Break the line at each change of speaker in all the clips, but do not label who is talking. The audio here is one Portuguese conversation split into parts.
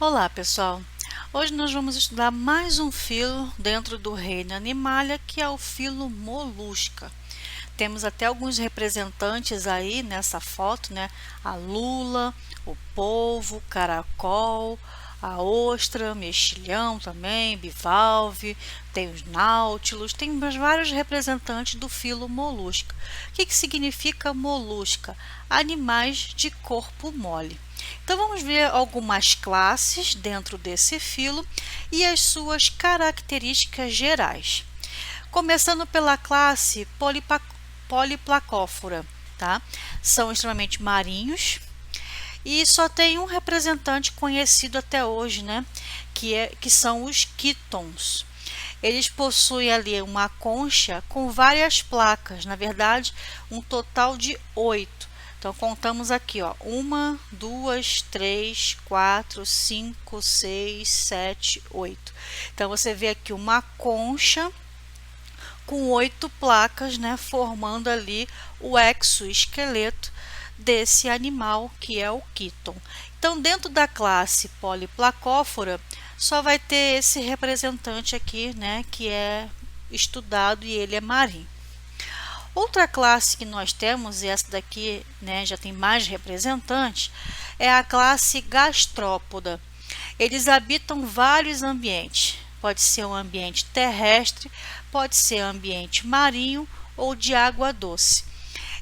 Olá, pessoal! Hoje nós vamos estudar mais um filo dentro do reino Animalia, que é o filo Molusca. Temos até alguns representantes aí nessa foto, né? A lula, o polvo, o caracol, a ostra, mexilhão também, bivalve, tem os náutilos, tem vários representantes do filo Molusca. O que significa molusca? Animais de corpo mole. Então vamos ver algumas classes dentro desse filo e as suas características gerais. Começando pela classe Polyplacóphora, tá? São extremamente marinhos e só tem um representante conhecido até hoje, né? Que são os quítons. Eles possuem ali uma concha com várias placas, na verdade, um total de 8. Então, contamos aqui, ó, 1, 2, 3, 4, 5, 6, 7, 8. Então, você vê aqui uma concha com 8 placas, né, formando ali o exoesqueleto desse animal, que é o quíton. Então, dentro da classe Polyplacóphora, só vai ter esse representante aqui, né, que é estudado e ele é marinho. Outra classe que nós temos, e essa daqui, né, já tem mais representantes, é a classe gastrópoda. Eles habitam vários ambientes. Pode ser um ambiente terrestre, pode ser ambiente marinho ou de água doce.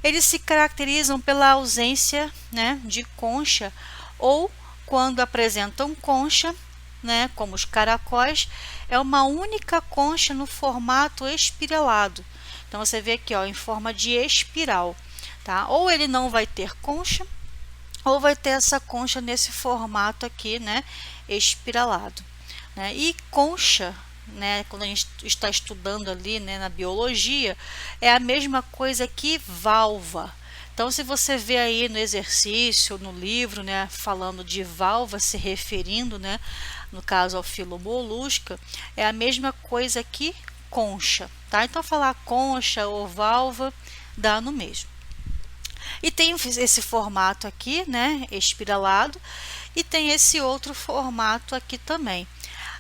Eles se caracterizam pela ausência, né, de concha, ou quando apresentam concha, né, como os caracóis, é uma única concha no formato espiralado. Então você vê aqui, ó, em forma de espiral, tá? Ou ele não vai ter concha, ou vai ter essa concha nesse formato aqui, né, espiralado, né? E concha, né, quando a gente está estudando ali, né, na biologia, é a mesma coisa que válvula. Então, se você vê aí no exercício, no livro, né, falando de válvula, se referindo, né, no caso ao filo molusca, é a mesma coisa que concha, tá? Então, falar concha ou válvula dá no mesmo. E tem esse formato aqui, né, espiralado, e tem esse outro formato aqui também.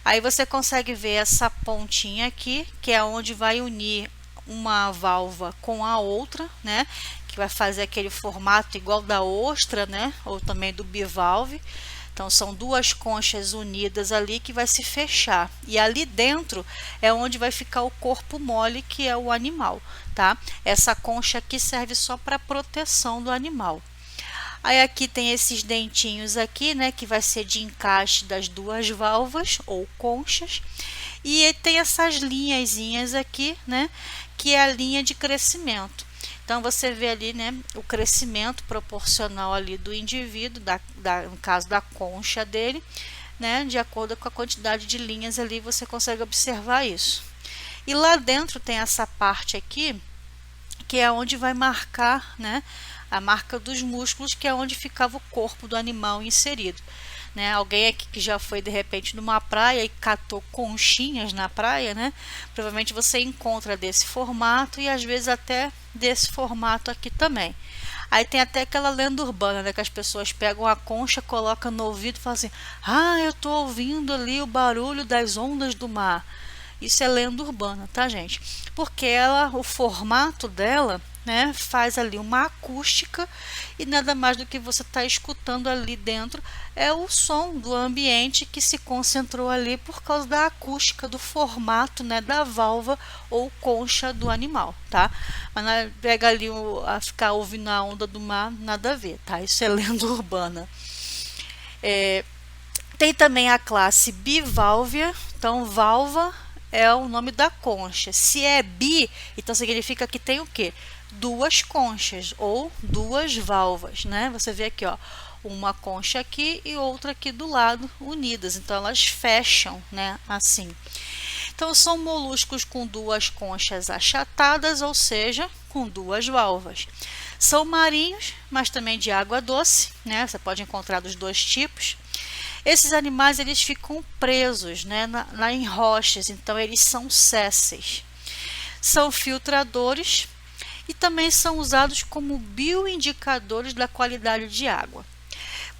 Aí você consegue ver essa pontinha aqui, que é onde vai unir uma válvula com a outra, né, que vai fazer aquele formato igual da ostra, né, ou também do bivalve. Então, são duas conchas unidas ali que vai se fechar. E ali dentro é onde vai ficar o corpo mole, que é o animal, tá? Essa concha aqui serve só para proteção do animal. Aí aqui tem esses dentinhos aqui, né, que vai ser de encaixe das duas válvulas ou conchas. E tem essas linhazinhas aqui, né, que é a linha de crescimento. Então, você vê ali, né, o crescimento proporcional ali do indivíduo, no caso da concha dele, né, de acordo com a quantidade de linhas ali, você consegue observar isso. E lá dentro tem essa parte aqui, que é onde vai marcar, né, a marca dos músculos, que é onde ficava o corpo do animal inserido. Né? Alguém aqui que já foi de repente numa praia e catou conchinhas na praia, né? Provavelmente você encontra desse formato e às vezes até desse formato aqui também. Aí tem até aquela lenda urbana, né, que as pessoas pegam a concha, colocam no ouvido e falam assim: ah, eu tô ouvindo ali o barulho das ondas do mar. Isso é lenda urbana, tá, gente? Porque o formato dela, né, faz ali uma acústica e nada mais do que você está escutando ali dentro é o som do ambiente que se concentrou ali por causa da acústica, do formato, né, da válvula ou concha do animal, tá? Mas não pega ali a ficar ouvindo a onda do mar, nada a ver, tá? Isso é lenda urbana. Tem também a classe bivalvia, então válvula é o nome da concha. Se é bi, então significa que tem o quê? Duas conchas ou duas válvulas, né? Você vê aqui, ó, uma concha aqui e outra aqui do lado unidas, então elas fecham, né, assim. Então são moluscos com duas conchas achatadas, ou seja, com duas válvulas. São marinhos, mas também de água doce, né? Você pode encontrar dos dois tipos. Esses animais eles ficam presos, né, lá em rochas, então eles são sésseis. São filtradores e também são usados como bioindicadores da qualidade de água.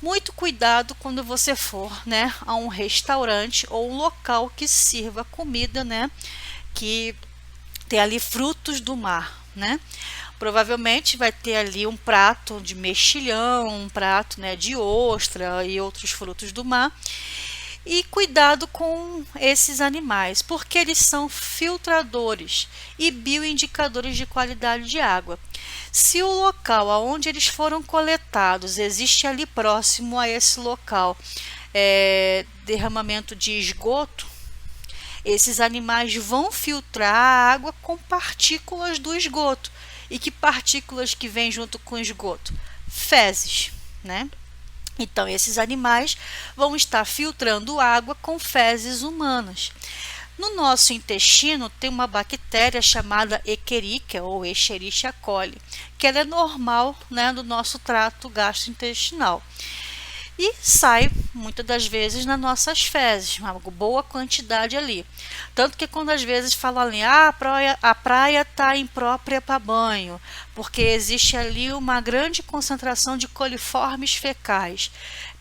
Muito cuidado quando você for, né, a um restaurante ou um local que sirva comida, né, que tem ali frutos do mar, né? Provavelmente vai ter ali um prato de mexilhão, um prato, né, de ostra e outros frutos do mar. E cuidado com esses animais, porque eles são filtradores e bioindicadores de qualidade de água. Se o local aonde eles foram coletados existe ali próximo a esse local derramamento de esgoto, esses animais vão filtrar a água com partículas do esgoto. E que partículas que vêm junto com o esgoto? Fezes, né? Então, esses animais vão estar filtrando água com fezes humanas. No nosso intestino tem uma bactéria chamada Escherichia ou Escherichia coli, que ela é normal, né, do nosso trato gastrointestinal. E sai muitas das vezes nas nossas fezes, uma boa quantidade ali. Tanto que quando às vezes falam ali, a praia está imprópria para banho, porque existe ali uma grande concentração de coliformes fecais.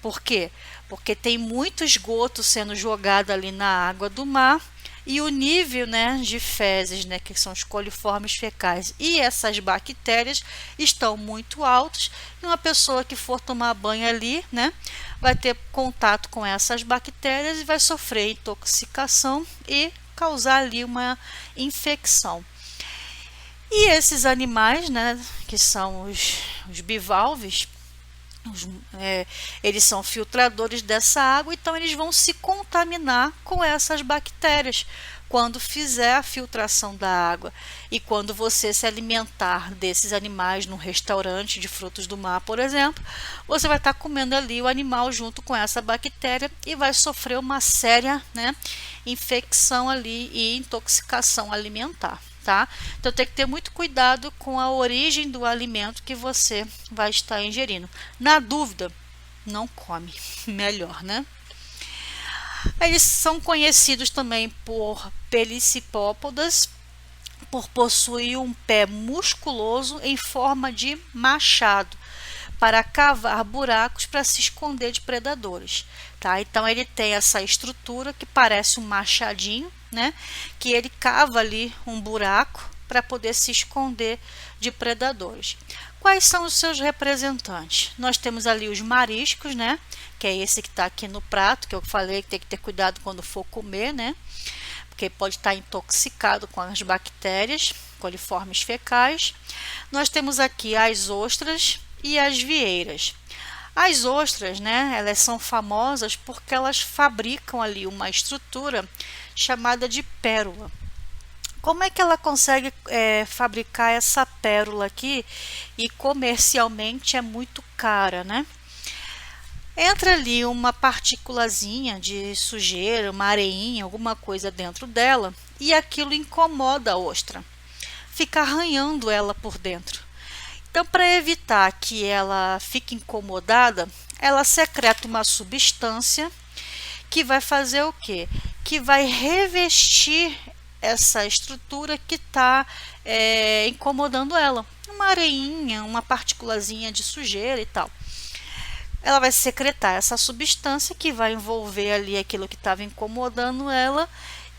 Por quê? Porque tem muito esgoto sendo jogado ali na água do mar e o nível, né, de fezes, né, que são os coliformes fecais, e essas bactérias estão muito altos, e uma pessoa que for tomar banho ali, né, vai ter contato com essas bactérias e vai sofrer intoxicação e causar ali uma infecção. E esses animais, né, que são os bivalves, eles são filtradores dessa água, então eles vão se contaminar com essas bactérias quando fizer a filtração da água. E quando você se alimentar desses animais num restaurante de frutos do mar, por exemplo, você vai estar comendo ali o animal junto com essa bactéria e vai sofrer uma séria, né, infecção ali e intoxicação alimentar. Tá? Então tem que ter muito cuidado com a origem do alimento que você vai estar ingerindo. Na dúvida, não come, melhor, né? Eles são conhecidos também por pelicipópodas, por possuir um pé musculoso em forma de machado, para cavar buracos para se esconder de predadores, tá? Então ele tem essa estrutura que parece um machadinho, né? Que ele cava ali um buraco para poder se esconder de predadores. Quais são os seus representantes? Nós temos ali os mariscos, né? Que é esse que está aqui no prato, que eu falei que tem que ter cuidado quando for comer, né? Porque pode estar intoxicado com as bactérias, coliformes fecais. Nós temos aqui as ostras e as vieiras. As ostras, né, elas são famosas porque elas fabricam ali uma estrutura chamada de pérola. Como é que ela consegue fabricar essa pérola aqui e comercialmente é muito cara, né? Entra ali uma partículazinha de sujeira, uma areinha, alguma coisa dentro dela e aquilo incomoda a ostra, fica arranhando ela por dentro. Então, para evitar que ela fique incomodada, ela secreta uma substância que vai fazer o quê? Que vai revestir essa estrutura que está incomodando ela. Uma areinha, uma partículazinha de sujeira e tal. Ela vai secretar essa substância que vai envolver ali aquilo que estava incomodando ela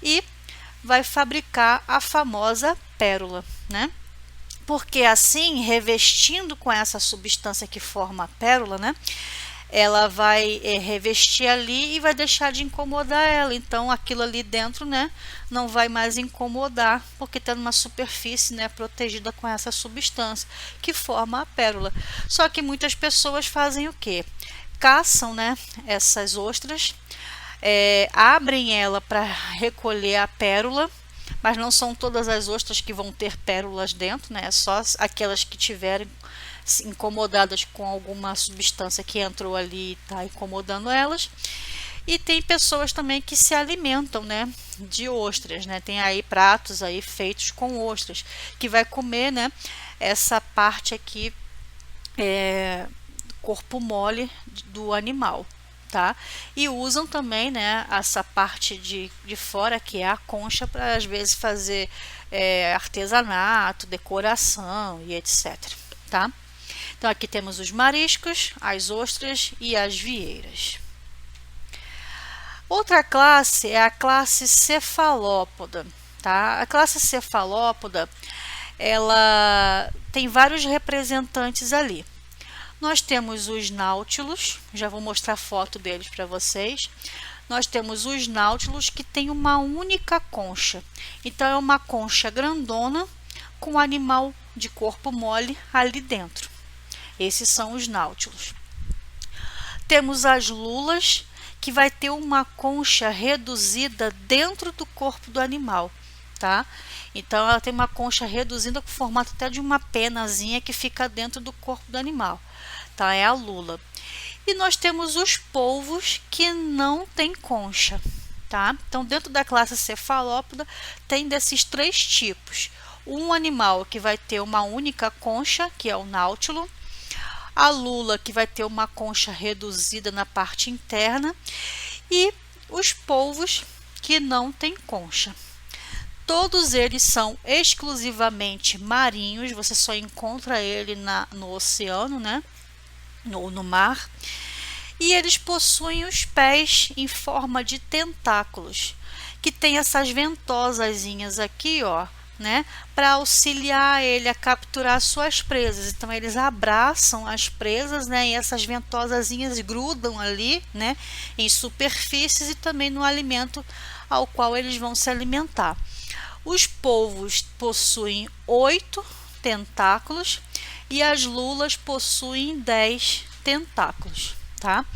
e vai fabricar a famosa pérola, né? Porque assim, revestindo com essa substância que forma a pérola, né, ela vai revestir ali e vai deixar de incomodar ela. Então, aquilo ali dentro, né, não vai mais incomodar, porque está numa superfície, né, protegida com essa substância que forma a pérola. Só que muitas pessoas fazem o quê? Caçam, né, essas ostras, abrem ela para recolher a pérola, mas não são todas as ostras que vão ter pérolas dentro, né? Só aquelas que tiverem incomodadas com alguma substância que entrou ali e está incomodando elas. E tem pessoas também que se alimentam, né, de ostras, né? Tem aí pratos aí feitos com ostras, que vai comer, né, essa parte aqui, corpo mole do animal. Tá? E usam também, né, essa parte de fora, que é a concha, para às vezes fazer artesanato, decoração e etc. Tá? Então aqui temos os mariscos, as ostras e as vieiras. Outra classe é a classe cefalópoda, tá? A classe cefalópoda, ela tem vários representantes ali. Nós temos os náutilos, já vou mostrar foto deles para vocês. Nós temos os náutilos que tem uma única concha. Então é uma concha grandona com um animal de corpo mole ali dentro. Esses são os náutilos. Temos as lulas, que vai ter uma concha reduzida dentro do corpo do animal, tá? Então ela tem uma concha reduzida com o formato até de uma penazinha que fica dentro do corpo do animal, tá? É a lula. E nós temos os polvos que não tem concha, tá? Então dentro da classe cefalópoda tem desses três tipos. Um animal que vai ter uma única concha, que é o náutilo, a lula, que vai ter uma concha reduzida na parte interna, e os polvos que não tem concha. Todos eles são exclusivamente marinhos, você só encontra ele no oceano, né? No mar. E eles possuem os pés em forma de tentáculos, que tem essas ventosazinhas aqui, ó, né, para auxiliar ele a capturar suas presas. Então eles abraçam as presas, né, e essas ventosazinhas grudam ali, né, em superfícies e também no alimento ao qual eles vão se alimentar. Os polvos possuem 8 tentáculos e as lulas possuem 10 tentáculos, tá?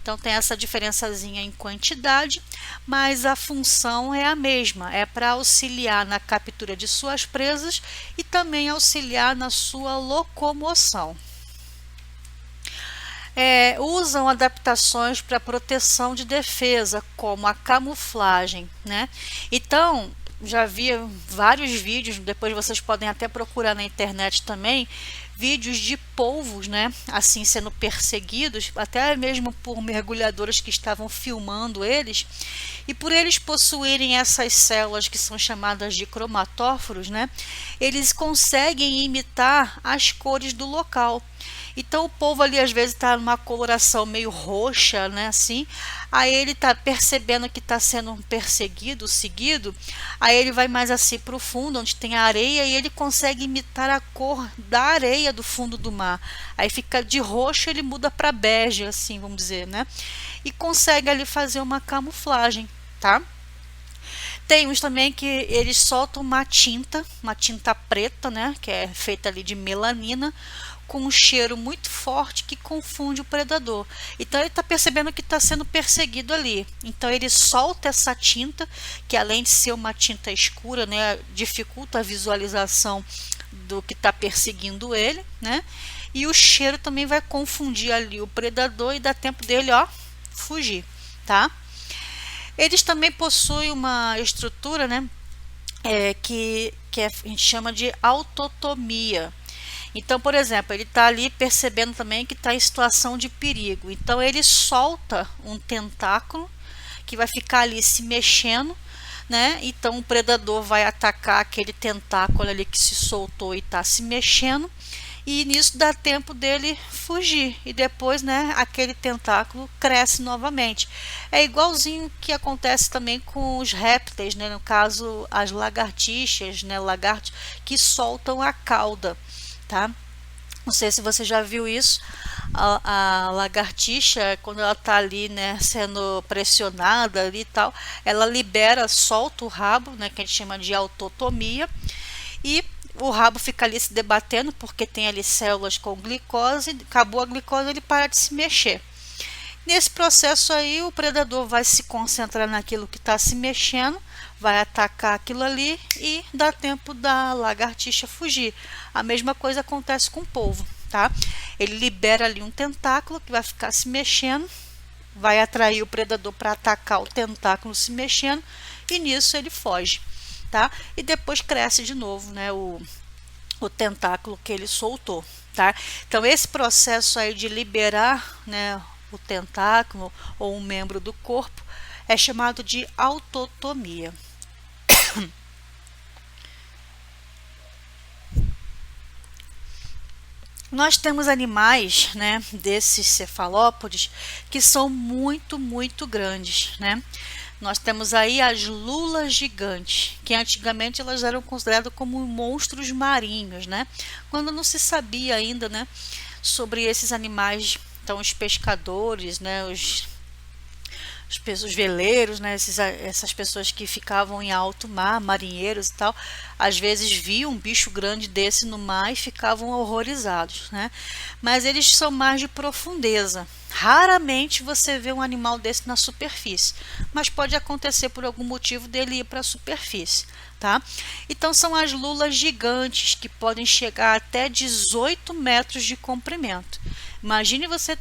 Então tem essa diferençazinha em quantidade, mas a função é a mesma, é para auxiliar na captura de suas presas e também auxiliar na sua locomoção. Usam adaptações para proteção de defesa, como a camuflagem, né? Então, já vi vários vídeos, depois vocês podem até procurar na internet também, vídeos de polvos, né, assim sendo perseguidos, até mesmo por mergulhadores que estavam filmando eles, e por eles possuírem essas células que são chamadas de cromatóforos, né, eles conseguem imitar as cores do local. Então o polvo ali às vezes está numa coloração meio roxa, né, assim, aí ele está percebendo que está sendo perseguido, seguido, aí ele vai mais assim para o fundo, onde tem a areia, e ele consegue imitar a cor da areia do fundo do mar. Aí fica de roxo, ele muda para bege, assim, vamos dizer, né, e consegue ali fazer uma camuflagem, tá? Tem uns também que eles soltam uma tinta preta, né, que é feita ali de melanina, com um cheiro muito forte que confunde o predador. Então ele está percebendo que está sendo perseguido ali. Então ele solta essa tinta, que além de ser uma tinta escura, né, dificulta a visualização do que está perseguindo ele, né? E o cheiro também vai confundir ali o predador e dá tempo dele, ó, fugir, tá? Eles também possuem uma estrutura, né, que a gente chama de autotomia. Então, por exemplo, ele está ali percebendo também que está em situação de perigo. Então, ele solta um tentáculo que vai ficar ali se mexendo, né? Então, o predador vai atacar aquele tentáculo ali que se soltou e está se mexendo. E nisso dá tempo dele fugir. E depois, né, aquele tentáculo cresce novamente. É igualzinho que acontece também com os répteis, né? No caso, as lagartixas, né? Lagartos que soltam a cauda. Tá? Não sei se você já viu isso. A lagartixa, quando ela está ali, né, sendo pressionada ali e tal, ela libera, solta o rabo, né, que a gente chama de autotomia, e o rabo fica ali se debatendo porque tem ali células com glicose. Acabou a glicose, ele para de se mexer. Nesse processo aí, o predador vai se concentrar naquilo que está se mexendo, vai atacar aquilo ali e dá tempo da lagartixa fugir. A mesma coisa acontece com o polvo, tá? Ele libera ali um tentáculo que vai ficar se mexendo, vai atrair o predador para atacar o tentáculo se mexendo, e nisso ele foge, tá? E depois cresce de novo, né, o tentáculo que ele soltou, tá? Então esse processo aí de liberar, né, o tentáculo ou um membro do corpo é chamado de autotomia. Nós temos animais, né, desses cefalópodes que são muito grandes, né? Nós temos aí as lulas gigantes, que antigamente elas eram consideradas como monstros marinhos, né? Quando não se sabia ainda, né, sobre esses animais. Então os pescadores, né, os veleiros, né, essas pessoas que ficavam em alto mar, marinheiros e tal, às vezes viam um bicho grande desse no mar e ficavam horrorizados, né? Mas eles são mais de profundeza. Raramente você vê um animal desse na superfície, mas pode acontecer por algum motivo dele ir para a superfície, tá? Então são as lulas gigantes que podem chegar até 18 metros de comprimento. Imagine você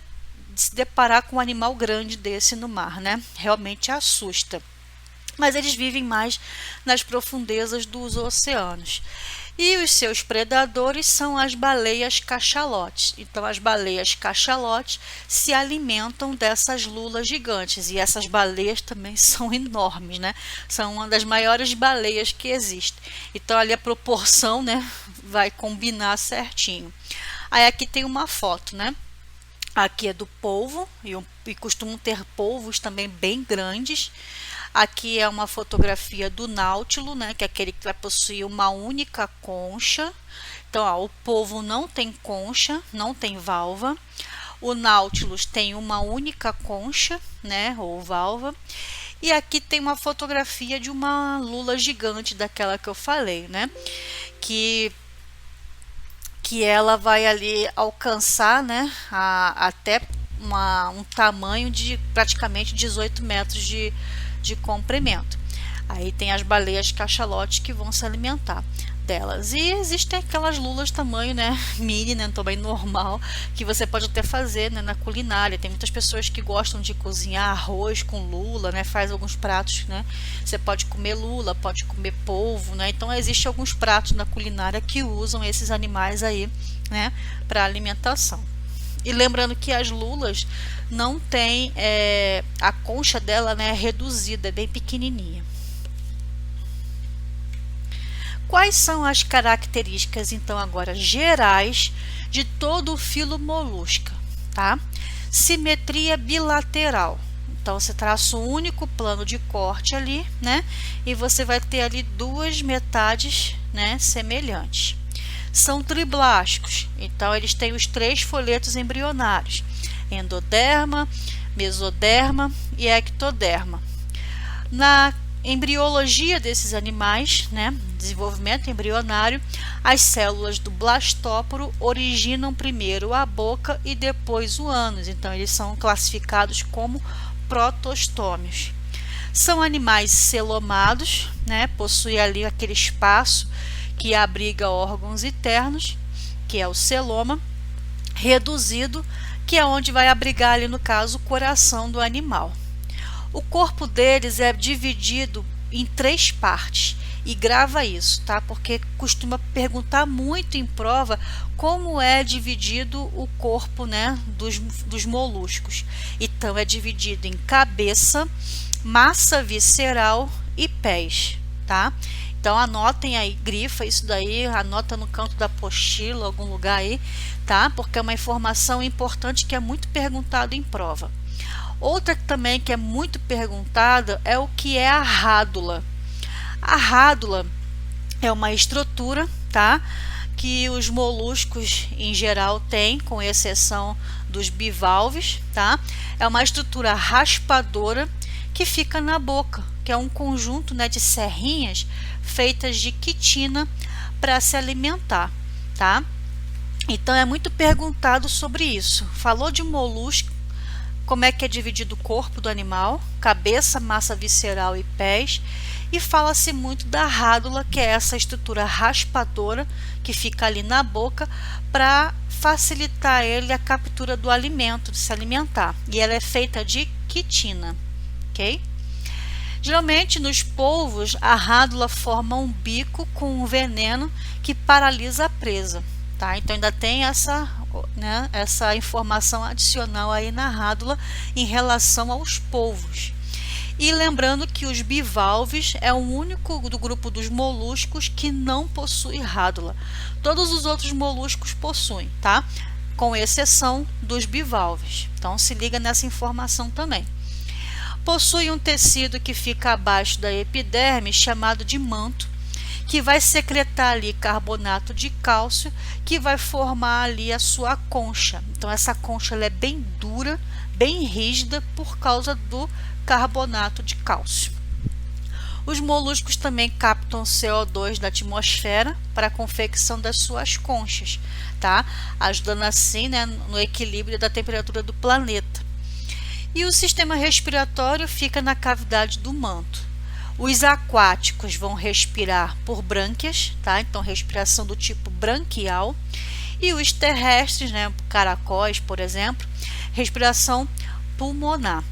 se deparar com um animal grande desse no mar, né? Realmente assusta. Mas eles vivem mais nas profundezas dos oceanos. E os seus predadores são as baleias cachalotes. Então, as baleias cachalotes se alimentam dessas lulas gigantes. E essas baleias também são enormes, né? São uma das maiores baleias que existem. Então, ali a proporção, né, vai combinar certinho. Aí aqui tem uma foto, né? Aqui é do polvo e costumam ter polvos também bem grandes. Aqui é uma fotografia do náutilo, né, que é aquele que vai possuir uma única concha. Então, ó, o polvo não tem concha, não tem valva. O náutilus tem uma única concha, né, ou valva. E aqui tem uma fotografia de uma lula gigante, daquela que eu falei, né, que ela vai ali alcançar, né, até um tamanho de praticamente 18 metros de comprimento. Aí tem as baleias cachalotes que vão se alimentar delas. E existem aquelas lulas tamanho, né, mini, né, tamanho normal, que você pode até fazer, né, na culinária. Tem muitas pessoas que gostam de cozinhar arroz com lula, né, faz alguns pratos, né. Você pode comer lula, pode comer polvo, né. Então existem alguns pratos na culinária que usam esses animais aí, né, para alimentação. E lembrando que as lulas não tem a concha dela, né, é reduzida, é bem pequenininha. Quais são as características, então, agora gerais de todo o filo molusca, tá? Simetria bilateral. Então, você traça um único plano de corte ali, né? E você vai ter ali duas metades, né, semelhantes. São triblásticos, então eles têm os 3 folhetos embrionários: endoderma, mesoderma e ectoderma. Na embriologia desses animais, né, desenvolvimento embrionário, as células do blastóporo originam primeiro a boca e depois o ânus. Então, eles são classificados como protostômios. São animais celomados, né, possui ali aquele espaço que abriga órgãos internos, que é o celoma, reduzido, que é onde vai abrigar ali, no caso, o coração do animal. O corpo deles é dividido em 3 partes, e grava isso, tá? Porque costuma perguntar muito em prova como é dividido o corpo, né, dos moluscos. Então, é dividido em cabeça, massa visceral e pés, tá? Então anotem aí, grifa isso daí, anota no canto da apostila, algum lugar aí, tá? Porque é uma informação importante que é muito perguntado em prova. Outra também que é muito perguntada é o que é a rádula. A rádula é uma estrutura, tá, que os moluscos em geral têm, com exceção dos bivalves, tá? É uma estrutura raspadora que fica na boca, que é um conjunto, né, de serrinhas feitas de quitina para se alimentar, tá? Então é muito perguntado sobre isso. Falou de molusco, como é que é dividido o corpo do animal, cabeça, massa visceral e pés, e fala-se muito da rádula, que é essa estrutura raspadora que fica ali na boca para facilitar ele a captura do alimento, de se alimentar. E ela é feita de quitina, ok? Geralmente nos polvos a rádula forma um bico com um veneno que paralisa a presa, tá? Então ainda tem essa, né, essa informação adicional aí na rádula em relação aos polvos. E lembrando que os bivalves é o único do grupo dos moluscos que não possui rádula. Todos os outros moluscos possuem, tá? Com exceção dos bivalves. Então se liga nessa informação também. Possui um tecido que fica abaixo da epiderme, chamado de manto, que vai secretar ali carbonato de cálcio, que vai formar ali a sua concha. Então essa concha ela é bem dura, bem rígida por causa do carbonato de cálcio. Os moluscos também captam CO2 da atmosfera para a confecção das suas conchas, tá? Ajudando assim, né, no equilíbrio da temperatura do planeta. E o sistema respiratório fica na cavidade do manto. Os aquáticos vão respirar por brânquias, tá? Então respiração do tipo branquial. E os terrestres, né, caracóis, por exemplo, respiração pulmonar.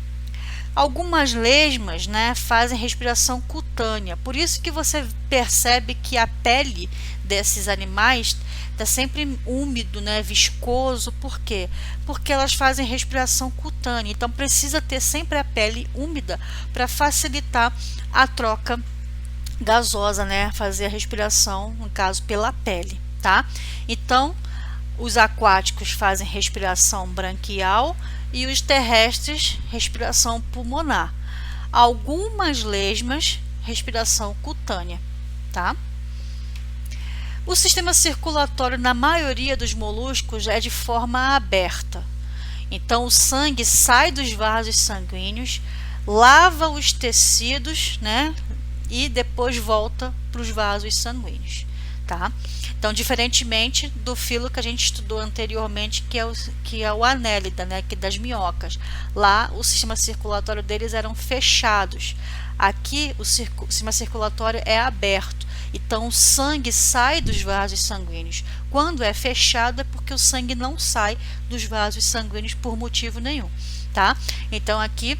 Algumas lesmas, né, fazem respiração cutânea, por isso que você percebe que a pele desses animais está sempre úmido, né, viscoso. Por quê? Porque elas fazem respiração cutânea, então precisa ter sempre a pele úmida para facilitar a troca gasosa, né, fazer a respiração, no caso, pela pele, tá? Então, os aquáticos fazem respiração branquial e os terrestres, respiração pulmonar. Algumas lesmas, respiração cutânea, tá? O sistema circulatório na maioria dos moluscos é de forma aberta. Então o sangue sai dos vasos sanguíneos, lava os tecidos, né? E depois volta para os vasos sanguíneos, tá? Então, diferentemente do filo que a gente estudou anteriormente, que é o anélida, né, que das minhocas. Lá, o sistema circulatório deles eram fechados. Aqui, o sistema circulatório é aberto. Então, o sangue sai dos vasos sanguíneos. Quando é fechado, é porque o sangue não sai dos vasos sanguíneos por motivo nenhum, tá? Então, aqui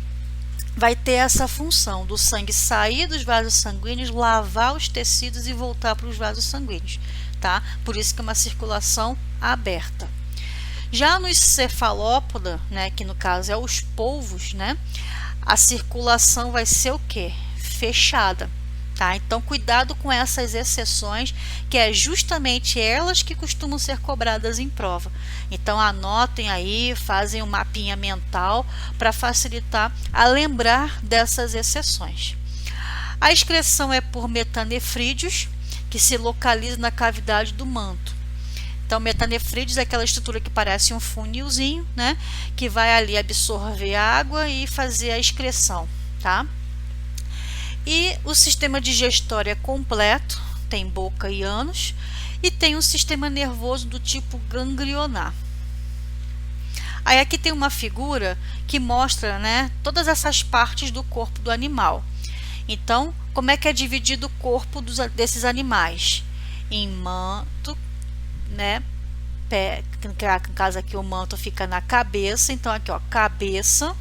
vai ter essa função do sangue sair dos vasos sanguíneos, lavar os tecidos e voltar para os vasos sanguíneos, tá? Por isso que é uma circulação aberta. Já nos cefalópoda, né, que no caso é os polvos, né, a circulação vai ser o quê? Fechada, tá? Então cuidado com essas exceções, que é justamente elas que costumam ser cobradas em prova. Então anotem aí, fazem um mapinha mental para facilitar a lembrar dessas exceções. A excreção é por metanefrídeos, que se localiza na cavidade do manto. Então, metanefrídeos é aquela estrutura que parece um funilzinho, né, que vai ali absorver água e fazer a excreção, tá? E o sistema digestório é completo, tem boca e ânus, e tem um sistema nervoso do tipo ganglionar. Aí aqui tem uma figura que mostra, né, todas essas partes do corpo do animal. Então, como é que é dividido o corpo desses animais? Em manto, né, pé, no caso aqui o manto fica na cabeça, então aqui ó, cabeça,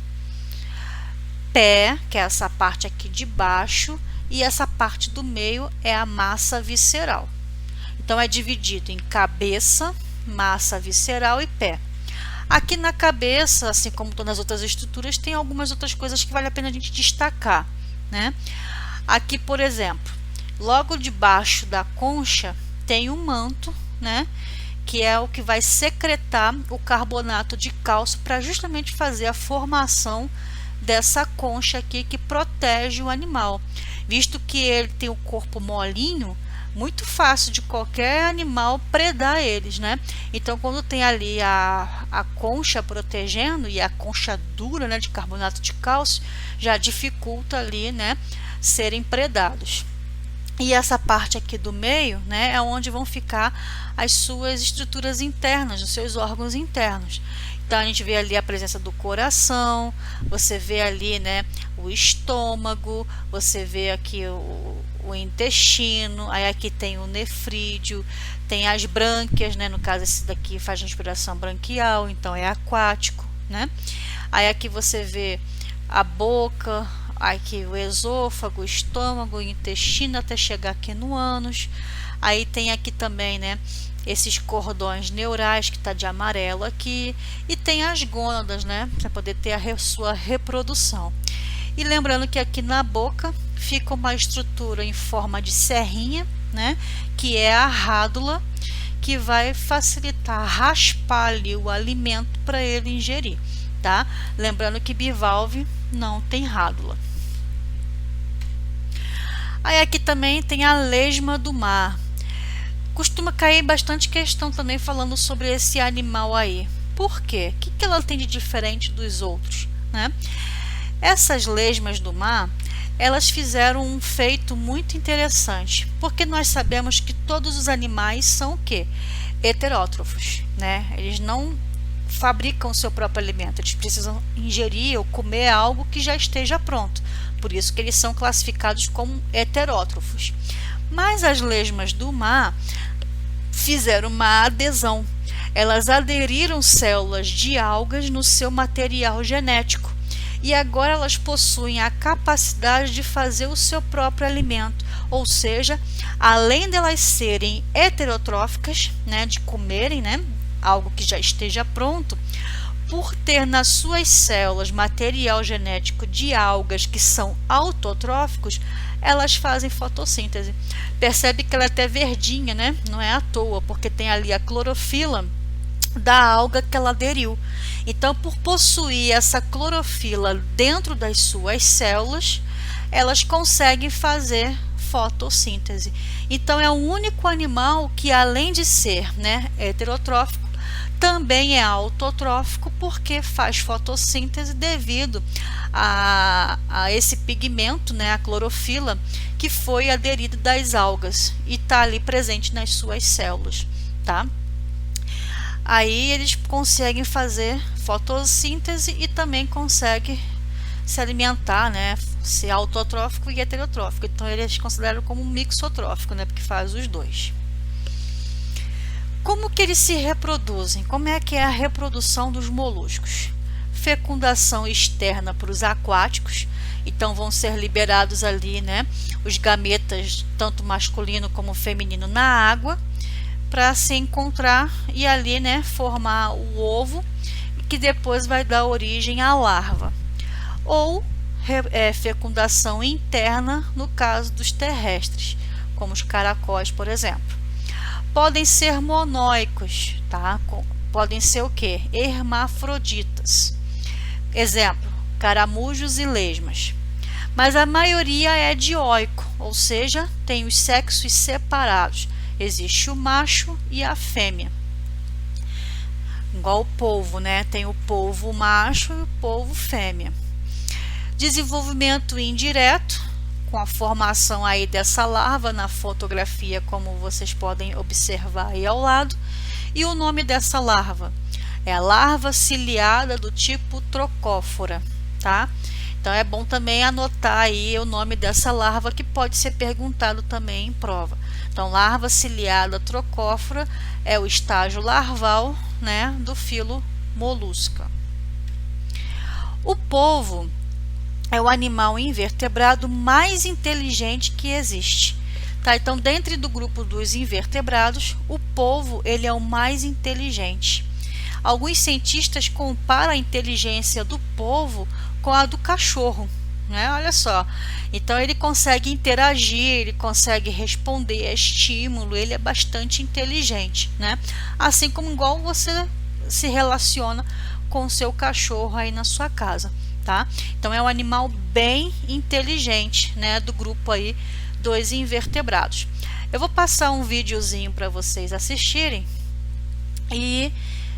pé, que é essa parte aqui de baixo, e essa parte do meio é a massa visceral. Então é dividido em cabeça, massa visceral e pé. Aqui na cabeça, assim como todas as outras estruturas, tem algumas outras coisas que vale a pena a gente destacar, né? Aqui, por exemplo, logo debaixo da concha tem um manto, né, que é o que vai secretar o carbonato de cálcio para justamente fazer a formação dessa concha aqui que protege o animal. Visto que ele tem o corpo molinho, muito fácil de qualquer animal predar eles, né? Então, quando tem ali a concha protegendo e a concha dura, né, de carbonato de cálcio, já dificulta ali, né, serem predados. E essa parte aqui do meio, né, é onde vão ficar as suas estruturas internas, os seus órgãos internos. Então, a gente vê ali a presença do coração, você vê ali, né, o estômago, você vê aqui o intestino, aí aqui tem o nefrídeo, tem as brânquias, né, no caso esse daqui faz respiração branquial, então é aquático, né? Aí aqui você vê a boca, aqui o esôfago, o estômago, o intestino, até chegar aqui no ânus. Aí tem aqui também, né, esses cordões neurais que está de amarelo aqui, e tem as gônadas, né, para poder ter a sua reprodução. E lembrando que aqui na boca fica uma estrutura em forma de serrinha, né, que é a rádula, que vai facilitar raspar ali o alimento para ele ingerir, tá? Lembrando que bivalve não tem rádula. Aí aqui também tem a lesma do mar. Costuma cair bastante questão também falando sobre esse animal aí. Por quê? O que ela tem de diferente dos outros, né? Essas lesmas do mar, elas fizeram um feito muito interessante, porque nós sabemos que todos os animais são o quê? Heterótrofos, né? Eles não fabricam o seu próprio alimento, eles precisam ingerir ou comer algo que já esteja pronto. Por isso que eles são classificados como heterótrofos. Mas as lesmas do mar fizeram uma adesão. Elas aderiram células de algas no seu material genético. E agora elas possuem a capacidade de fazer o seu próprio alimento, ou seja, além delas serem heterotróficas, né, de comerem, né, algo que já esteja pronto, por ter nas suas células material genético de algas que são autotróficos, elas fazem fotossíntese. Percebe que ela é até verdinha, né? Não é à toa, porque tem ali a clorofila da alga que ela aderiu. Então, por possuir essa clorofila dentro das suas células, elas conseguem fazer fotossíntese. Então, é o único animal que, além de ser, né, heterotrófico, também é autotrófico, porque faz fotossíntese devido a esse pigmento, né, a clorofila, que foi aderido das algas e está ali presente nas suas células, tá? Aí eles conseguem fazer fotossíntese e também conseguem se alimentar, né? Ser autotrófico e heterotrófico. Então eles consideram como mixotrófico, né? Porque faz os dois. Como que eles se reproduzem? Como é que é a reprodução dos moluscos? Fecundação externa para os aquáticos. Então vão ser liberados ali, né? Os gametas, tanto masculino como feminino, na água, para se encontrar e ali, né, formar o ovo, que depois vai dar origem à larva. Ou fecundação interna no caso dos terrestres, como os caracóis, por exemplo. Podem ser monóicos, tá? Podem ser o que? Hermafroditas. Exemplo, caramujos e lesmas. Mas a maioria é dioico, ou seja, tem os sexos separados. Existe o macho e a fêmea. Igual o polvo, né? Tem o polvo macho e o polvo fêmea. Desenvolvimento indireto, com a formação aí dessa larva na fotografia, como vocês podem observar aí ao lado. E o nome dessa larva é a larva ciliada do tipo trocófora, tá? Então é bom também anotar aí o nome dessa larva, que pode ser perguntado também em prova. Então, larva ciliada trocófora é o estágio larval, né, do filo Molusca. O polvo é o animal invertebrado mais inteligente que existe. Tá? Então, dentro do grupo dos invertebrados, o polvo ele é o mais inteligente. Alguns cientistas comparam a inteligência do polvo com a do cachorro, né? Olha só, então ele consegue interagir, ele consegue responder a estímulo, ele é bastante inteligente, né? Assim como igual você se relaciona com o seu cachorro aí na sua casa, tá? Então é um animal bem inteligente, né? Do grupo aí dos invertebrados. Eu vou passar um videozinho para vocês assistirem e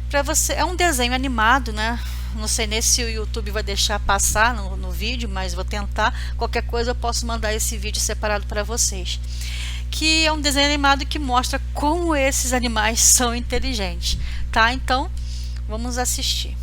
para você é um desenho animado, né? Não sei nem se o YouTube vai deixar passar no vídeo, mas vou tentar. Qualquer coisa eu posso mandar esse vídeo separado para vocês. Que é um desenho animado que mostra como esses animais são inteligentes, tá? Então, vamos assistir.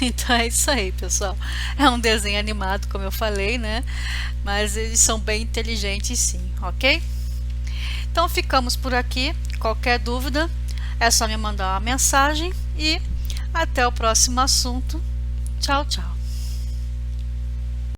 Então é isso aí, pessoal. É um desenho animado, como eu falei, né? Mas eles são bem inteligentes sim, ok? Então ficamos por aqui. Qualquer dúvida é só me mandar uma mensagem e até o próximo assunto. Tchau, tchau.